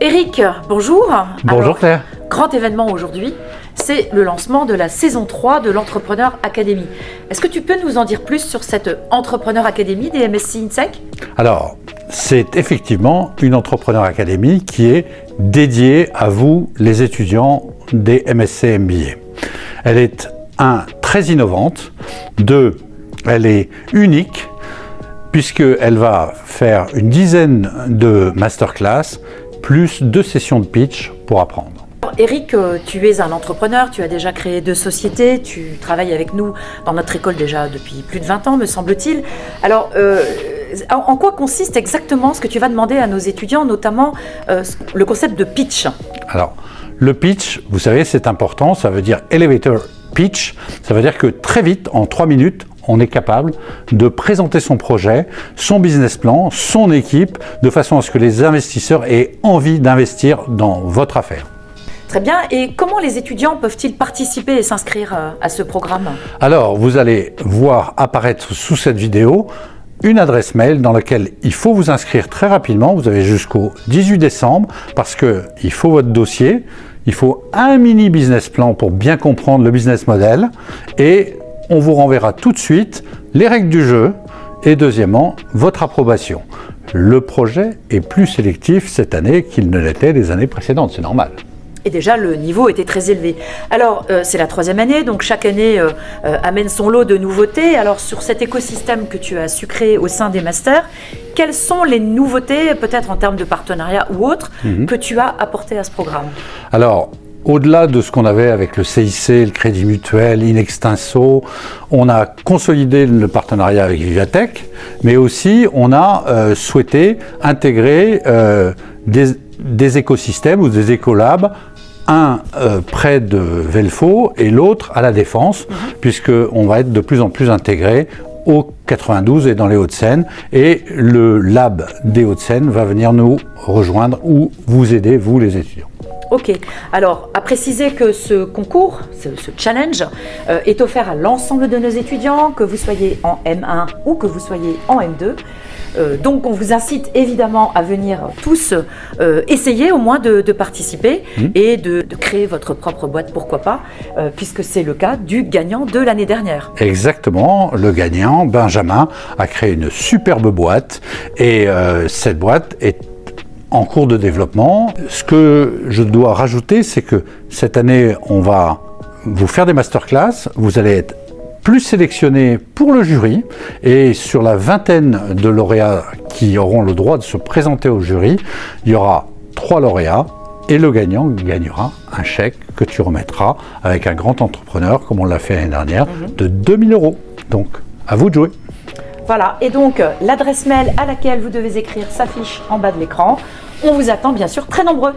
Eric, bonjour. Bonjour Alors, Claire. Grand événement aujourd'hui, c'est le lancement de la saison 3 de l'Entrepreneur Academy. Est-ce que tu peux nous en dire plus sur cette Entrepreneur Academy des MSc INSEC? Alors, c'est effectivement une Entrepreneur Academy qui est dédiée à vous, les étudiants des MSc MBA. Elle est, très innovante, elle est unique, puisqu'elle va faire une dizaine de masterclass, plus 2 sessions de pitch pour apprendre. Eric, tu es un entrepreneur, tu as déjà créé 2 sociétés, tu travailles avec nous dans notre école déjà depuis plus de 20 ans, me semble-t-il. Alors, en quoi consiste exactement ce que tu vas demander à nos étudiants, notamment le concept de pitch? Alors, le pitch, vous savez, c'est important, ça veut dire elevator pitch, ça veut dire que très vite, en 3 minutes, on est capable de présenter son projet, son business plan, son équipe, de façon à ce que les investisseurs aient envie d'investir dans votre affaire. Très bien. Et comment les étudiants peuvent-ils participer et s'inscrire à ce programme? Alors, vous allez voir apparaître sous cette vidéo une adresse mail dans laquelle il faut vous inscrire très rapidement. Vous avez jusqu'au 18 décembre parce qu'il faut votre dossier, il faut un mini business plan pour bien comprendre le business model et on vous renverra tout de suite les règles du jeu et deuxièmement, votre approbation. Le projet est plus sélectif cette année qu'il ne l'était les années précédentes, c'est normal. Et déjà, le niveau était très élevé. Alors, c'est la 3e année, donc chaque année amène son lot de nouveautés. Alors, sur cet écosystème que tu as su créer au sein des masters, quelles sont les nouveautés, peut-être en termes de partenariat ou autres, que tu as apportées à ce programme? Alors, au-delà de ce qu'on avait avec le CIC, le Crédit Mutuel, Inextinso, on a consolidé le partenariat avec Vivatech, mais aussi on a souhaité intégrer des écosystèmes ou des écolabs, un près de Velfo et l'autre à la Défense, puisqu'on va être de plus en plus intégré au 92 et dans les Hauts-de-Seine, et le lab des Hauts-de-Seine va venir nous rejoindre ou vous aider, vous les étudiants. Ok, alors à préciser que ce concours, ce challenge, est offert à l'ensemble de nos étudiants, que vous soyez en M1 ou que vous soyez en M2. Donc on vous incite évidemment à venir tous essayer au moins de participer et de créer votre propre boîte, pourquoi pas, puisque c'est le cas du gagnant de l'année dernière. Exactement, le gagnant, Benjamin, a créé une superbe boîte et cette boîte est en cours de développement. Ce que je dois rajouter, c'est que cette année, on va vous faire des masterclass, vous allez être plus sélectionnés pour le jury et sur la vingtaine de lauréats qui auront le droit de se présenter au jury, il y aura 3 lauréats et le gagnant gagnera un chèque que tu remettras avec un grand entrepreneur, comme on l'a fait l'année dernière, de 2 000 €. Donc, à vous de jouer. Voilà, et donc l'adresse mail à laquelle vous devez écrire s'affiche en bas de l'écran. On vous attend bien sûr très nombreux.